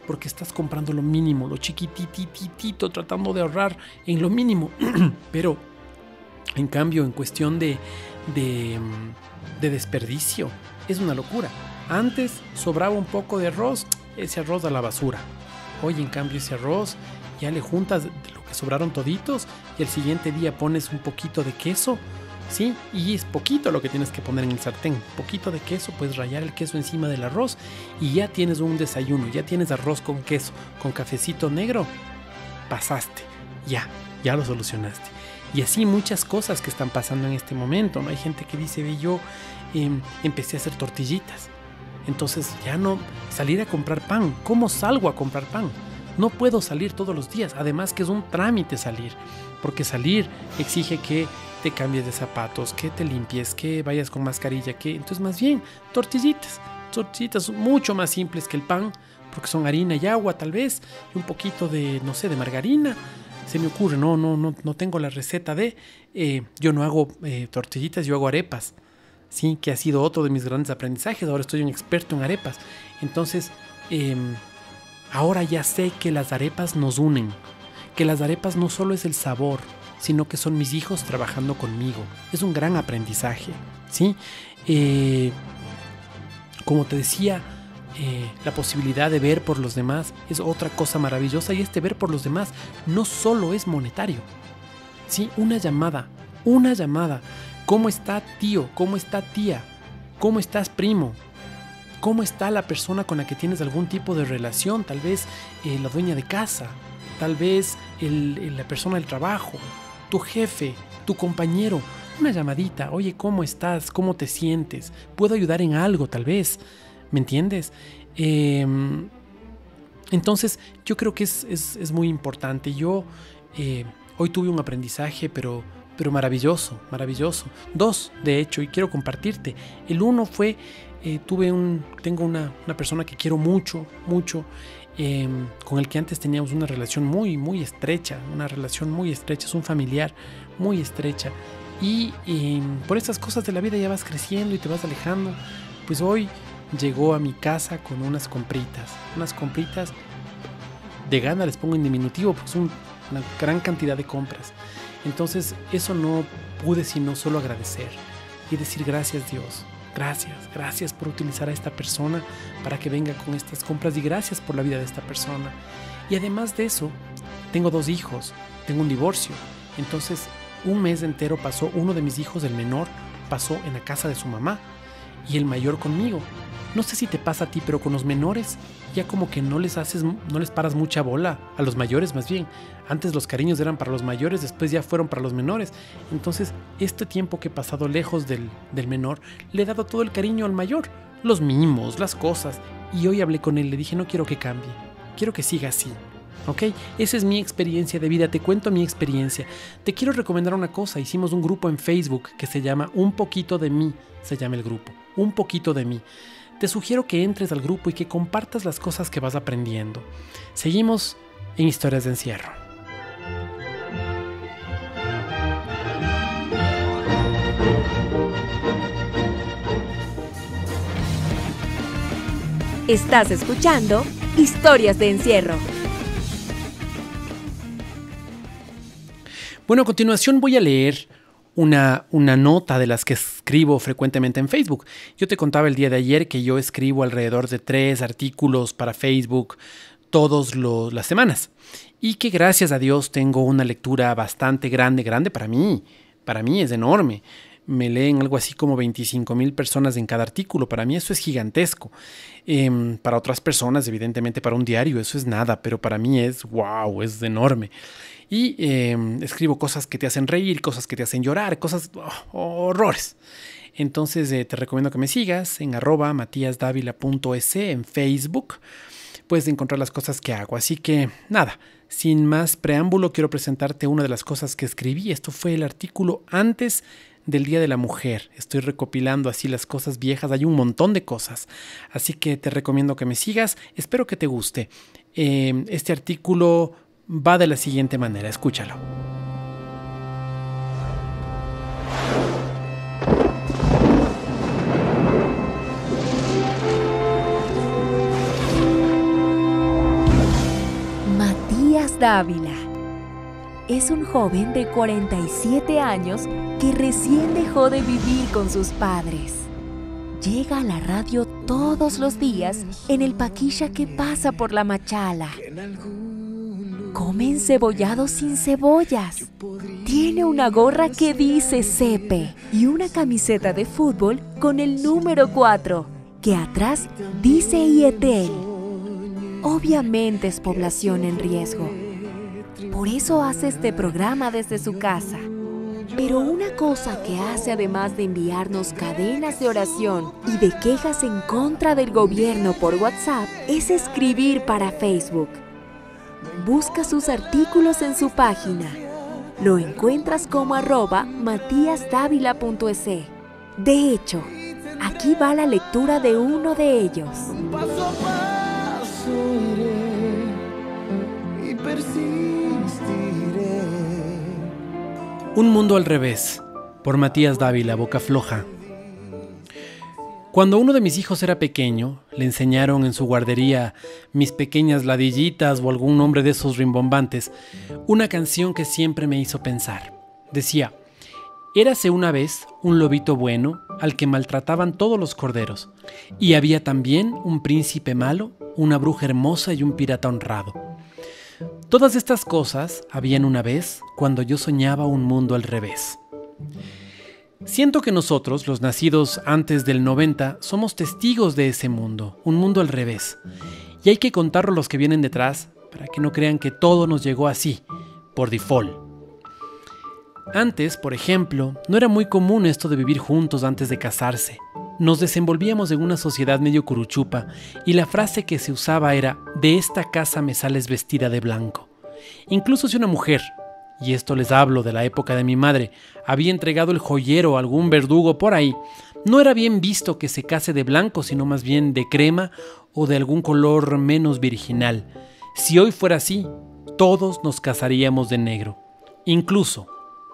porque estás comprando lo mínimo, lo chiquitititito, tratando de ahorrar en lo mínimo. Pero, en cambio, en cuestión de desperdicio, es una locura. Antes sobraba un poco de arroz, ese arroz a la basura. Hoy, en cambio, ese arroz ya le juntas de lo que sobraron toditos y el siguiente día pones un poquito de queso, ¿sí? Y es poquito lo que tienes que poner en el sartén. Poquito de queso, puedes rallar el queso encima del arroz y ya tienes un desayuno, ya tienes arroz con queso, con cafecito negro. Pasaste, ya lo solucionaste. Y así muchas cosas que están pasando en este momento, ¿no? Hay gente que dice, yo empecé a hacer tortillitas. Entonces ya no salir a comprar pan. ¿Cómo salgo a comprar pan? No puedo salir todos los días. Además que es un trámite salir. Porque salir exige que te cambies de zapatos, que te limpies, que vayas con mascarilla. Entonces más bien tortillitas. Tortillitas mucho más simples que el pan. Porque son harina y agua tal vez. Y un poquito de, no sé, de margarina. Se me ocurre, no tengo la receta de... yo no hago tortillitas, yo hago arepas. Sí, que ha sido otro de mis grandes aprendizajes. Ahora estoy un experto en arepas. Entonces, ahora ya sé que las arepas nos unen. Que las arepas no solo es el sabor, sino que son mis hijos trabajando conmigo. Es un gran aprendizaje, ¿sí? Como te decía, la posibilidad de ver por los demás es otra cosa maravillosa. Y este ver por los demás no solo es monetario, ¿sí? Una llamada. ¿Cómo está tío? ¿Cómo está tía? ¿Cómo estás primo? ¿Cómo está la persona con la que tienes algún tipo de relación? Tal vez la dueña de casa, tal vez la persona del trabajo, tu jefe, tu compañero. Una llamadita, oye, ¿cómo estás? ¿Cómo te sientes? ¿Puedo ayudar en algo tal vez? ¿Me entiendes? Entonces yo creo que es muy importante. Yo hoy tuve un aprendizaje, pero maravilloso. Dos, de hecho, y quiero compartirte. El uno fue, tengo una persona que quiero mucho, con el que antes teníamos una relación muy estrecha, es un familiar muy estrecha. Y por estas cosas de la vida ya vas creciendo y te vas alejando. Pues hoy llegó a mi casa con unas compritas de gana, les pongo en diminutivo porque son una gran cantidad de compras. Entonces eso no pude sino solo agradecer y decir gracias Dios, gracias por utilizar a esta persona para que venga con estas compras y gracias por la vida de esta persona. Y además de eso, tengo 2 hijos, tengo un divorcio, entonces un mes entero pasó, uno de mis hijos, el menor, pasó en la casa de su mamá y el mayor conmigo. No sé si te pasa a ti, pero con los menores ya como que no les paras mucha bola, a los mayores más bien. Antes los cariños eran para los mayores, después ya fueron para los menores. Entonces este tiempo que he pasado lejos del menor, le he dado todo el cariño al mayor, los mimos, las cosas. Y hoy hablé con él, le dije no quiero que cambie, quiero que siga así. ¿Ok? Esa es mi experiencia de vida, te cuento mi experiencia. Te quiero recomendar una cosa, hicimos un grupo en Facebook que se llama Un Poquito de Mí, se llama el grupo, Un Poquito de Mí. Te sugiero que entres al grupo y que compartas las cosas que vas aprendiendo. Seguimos en Historias de Encierro. Estás escuchando Historias de Encierro. Bueno, a continuación voy a leer una nota de las que escribo frecuentemente en Facebook. Yo te contaba el día de ayer que yo escribo alrededor de 3 artículos para Facebook todas las semanas y que gracias a Dios tengo una lectura bastante grande para mí es enorme. me leen algo así como 25,000 personas en cada artículo. Para mí eso es gigantesco. Para otras personas, evidentemente para un diario eso es nada, pero para mí es wow, es enorme. Y escribo cosas que te hacen reír, cosas que te hacen llorar, cosas, horrores. Entonces te recomiendo que me sigas en @matiasdavila.es en Facebook. Puedes encontrar las cosas que hago. Así que nada, sin más preámbulo, quiero presentarte una de las cosas que escribí. Esto fue el artículo antes del Día de la Mujer. Estoy recopilando así las cosas viejas. Hay un montón de cosas. Así que te recomiendo que me sigas. Espero que te guste. Este artículo va de la siguiente manera. Escúchalo. Matías Dávila es un joven de 47 años que recién dejó de vivir con sus padres. Llega a la radio todos los días en el paquilla que pasa por la Machala. Come encebollado sin cebollas. Tiene una gorra que dice Cepe y una camiseta de fútbol con el número 4, que atrás dice IETEL. Obviamente es población en riesgo. Por eso hace este programa desde su casa. Pero una cosa que hace, además de enviarnos cadenas de oración y de quejas en contra del gobierno por WhatsApp, es escribir para Facebook. Busca sus artículos en su página. Lo encuentras como @matiasdavila.es. De hecho, aquí va la lectura de uno de ellos. Paso a paso iré y persistiré. Un mundo al revés, por Matías Dávila, Boca Floja. Cuando uno de mis hijos era pequeño, le enseñaron en su guardería Mis Pequeñas Ladillitas o algún nombre de esos rimbombantes, una canción que siempre me hizo pensar. Decía: érase una vez un lobito bueno al que maltrataban todos los corderos, y había también un príncipe malo, una bruja hermosa y un pirata honrado. Todas estas cosas habían una vez cuando yo soñaba un mundo al revés. Siento que nosotros, los nacidos antes del 90, somos testigos de ese mundo, un mundo al revés. Y hay que contarlo a los que vienen detrás para que no crean que todo nos llegó así, por default. Antes, por ejemplo, no era muy común esto de vivir juntos antes de casarse. Nos desenvolvíamos en una sociedad medio curuchupa y la frase que se usaba era: de esta casa me sales vestida de blanco. Incluso si una mujer, y esto les hablo de la época de mi madre, había entregado el joyero a algún verdugo por ahí, no era bien visto que se case de blanco, sino más bien de crema o de algún color menos virginal. Si hoy fuera así, todos nos casaríamos de negro. Incluso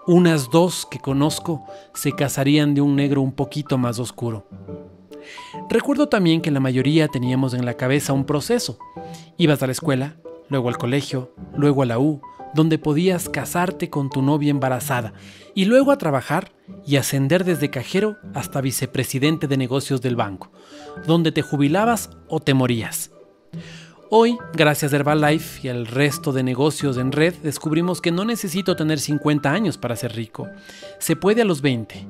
unas 2 que conozco se casarían de un negro un poquito más oscuro. Recuerdo también que la mayoría teníamos en la cabeza un proceso. Ibas a la escuela, luego al colegio, luego a la U, donde podías casarte con tu novia embarazada, y luego a trabajar y ascender desde cajero hasta vicepresidente de negocios del banco, donde te jubilabas o te morías. Hoy, gracias a Herbalife y al resto de negocios en red, descubrimos que no necesito tener 50 años para ser rico. Se puede a los 20.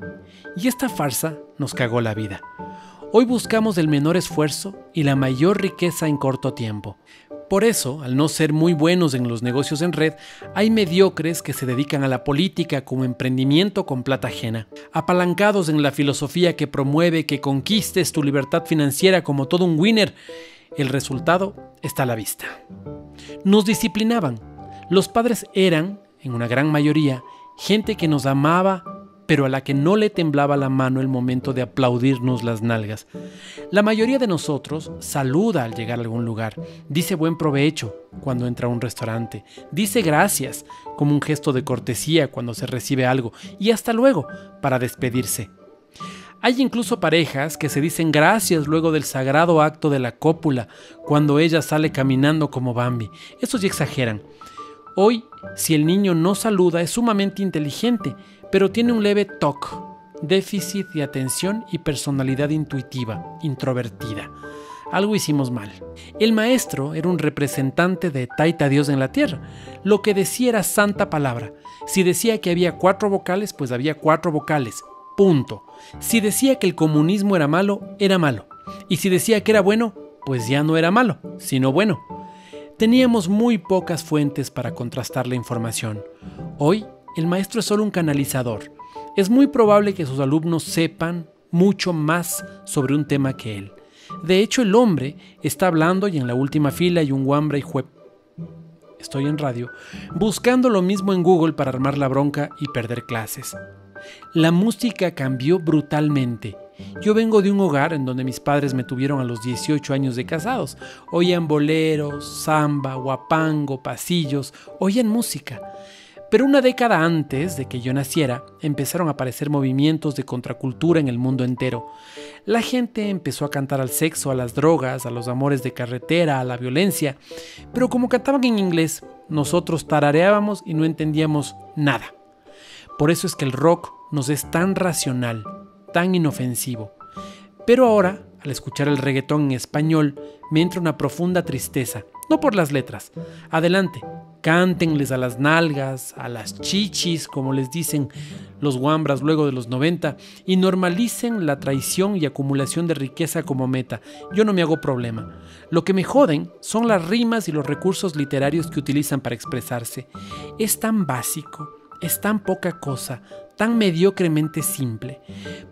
Y esta farsa nos cagó la vida. Hoy buscamos el menor esfuerzo y la mayor riqueza en corto tiempo. Por eso, al no ser muy buenos en los negocios en red, hay mediocres que se dedican a la política como emprendimiento con plata ajena, apalancados en la filosofía que promueve que conquistes tu libertad financiera como todo un winner. El resultado está a la vista. Nos disciplinaban. Los padres eran, en una gran mayoría, gente que nos amaba, pero a la que no le temblaba la mano el momento de aplaudirnos las nalgas. La mayoría de nosotros saluda al llegar a algún lugar, dice buen provecho cuando entra a un restaurante, dice gracias como un gesto de cortesía cuando se recibe algo y hasta luego para despedirse. Hay incluso parejas que se dicen gracias luego del sagrado acto de la cópula, cuando ella sale caminando como Bambi. Esos ya exageran. Hoy, si el niño no saluda, es sumamente inteligente, pero tiene un leve TOC, déficit de atención y personalidad intuitiva, introvertida. Algo hicimos mal. El maestro era un representante de Taita Dios en la tierra. Lo que decía era santa palabra. Si decía que había 4 vocales, pues había 4 vocales. Punto. Si decía que el comunismo era malo, era malo. Y si decía que era bueno, pues ya no era malo, sino bueno. Teníamos muy pocas fuentes para contrastar la información. Hoy, el maestro es solo un canalizador. Es muy probable que sus alumnos sepan mucho más sobre un tema que él. De hecho, el hombre está hablando y en la última fila hay un guambra y estoy en radio, buscando lo mismo en Google para armar la bronca y perder clases. La música cambió brutalmente. Yo vengo de un hogar en donde mis padres me tuvieron a los 18 años de casados. Oían boleros, samba, guapango, pasillos, oían música. Pero una década antes de que yo naciera, empezaron a aparecer movimientos de contracultura en el mundo entero. La gente empezó a cantar al sexo, a las drogas, a los amores de carretera, a la violencia. Pero como cantaban en inglés, nosotros tarareábamos y no entendíamos nada. Por eso es que el rock nos es tan racional, tan inofensivo. Pero ahora, al escuchar el reggaetón en español, me entra una profunda tristeza. No por las letras. Adelante, cántenles a las nalgas, a las chichis, como les dicen los guambras luego de los 90, y normalicen la traición y acumulación de riqueza como meta. Yo no me hago problema. Lo que me joden son las rimas y los recursos literarios que utilizan para expresarse. Es tan básico, es tan poca cosa, tan mediocremente simple.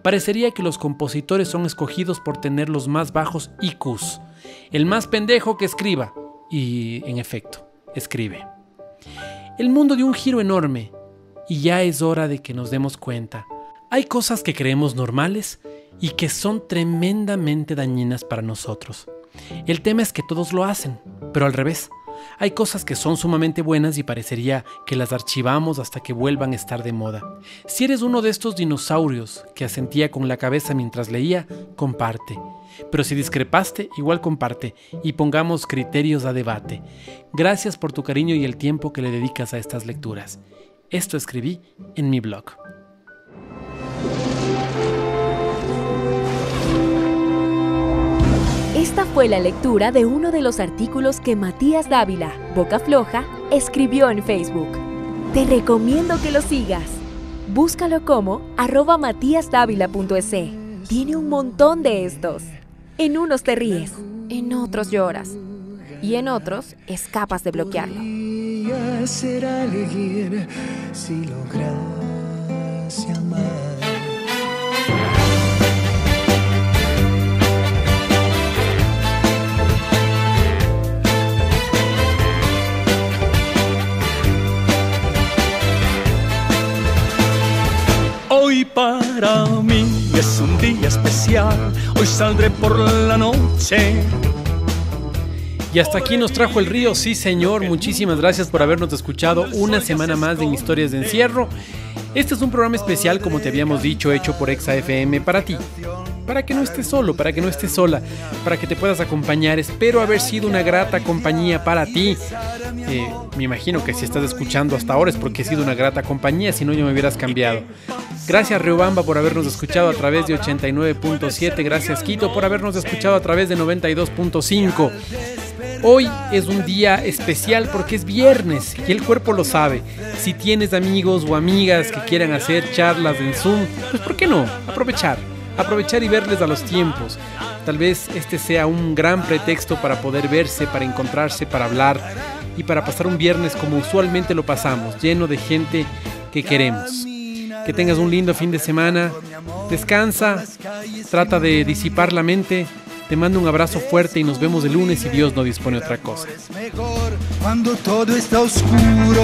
Parecería que los compositores son escogidos por tener los más bajos IQs. El más pendejo que escriba. Y, en efecto, escribe. El mundo dio un giro enorme y ya es hora de que nos demos cuenta. Hay cosas que creemos normales y que son tremendamente dañinas para nosotros. El tema es que todos lo hacen, pero al revés. Hay cosas que son sumamente buenas y parecería que las archivamos hasta que vuelvan a estar de moda. Si eres uno de estos dinosaurios que asentía con la cabeza mientras leía, comparte. Pero si discrepaste, igual comparte y pongamos criterios a debate. Gracias por tu cariño y el tiempo que le dedicas a estas lecturas. Esto escribí en mi blog. Esta fue la lectura de uno de los artículos que Matías Dávila, Boca Floja, escribió en Facebook. Te recomiendo que lo sigas. Búscalo como @matiasdavila.es. Tiene un montón de estos. En unos te ríes, en otros lloras y en otros escapas de bloquearlo. Será elegir si logras amar. Hoy para mí es un día especial, hoy saldré por la noche. Y hasta aquí nos trajo el río, sí señor, muchísimas gracias por habernos escuchado una semana más en Historias de Encierro. Este es un programa especial, como te habíamos dicho, hecho por Exa FM para ti. Para que no estés solo, para que no estés sola, para que te puedas acompañar. Espero haber sido una grata compañía para ti. Me imagino que si estás escuchando hasta ahora es porque he sido una grata compañía, si no ya me hubieras cambiado. Gracias Riobamba por habernos escuchado a través de 89.7, gracias Quito por habernos escuchado a través de 92.5. Hoy es un día especial porque es viernes y el cuerpo lo sabe. Si tienes amigos o amigas que quieran hacer charlas en Zoom, pues ¿por qué no? Aprovechar y verles a los tiempos. Tal vez este sea un gran pretexto para poder verse, para encontrarse, para hablar y para pasar un viernes como usualmente lo pasamos, lleno de gente que queremos. Que tengas un lindo fin de semana, descansa, trata de disipar la mente. Te mando un abrazo fuerte y nos vemos el lunes si Dios no dispone otra cosa. Cuando todo está oscuro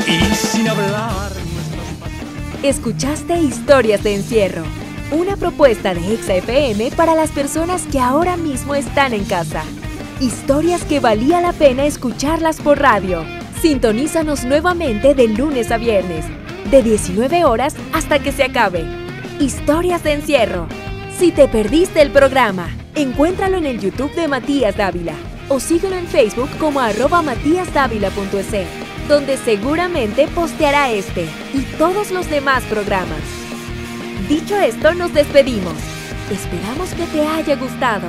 Y sin hablar. Escuchaste Historias de Encierro, una propuesta de Exa FM para las personas que ahora mismo están en casa. Historias que valía la pena escucharlas por radio. Sintonízanos nuevamente de lunes a viernes, de 19 horas hasta que se acabe. Historias de Encierro. Si te perdiste el programa, encuéntralo en el YouTube de Matías Dávila o síguelo en Facebook como @matiasdavila.es, donde seguramente posteará este y todos los demás programas. Dicho esto, nos despedimos. Esperamos que te haya gustado.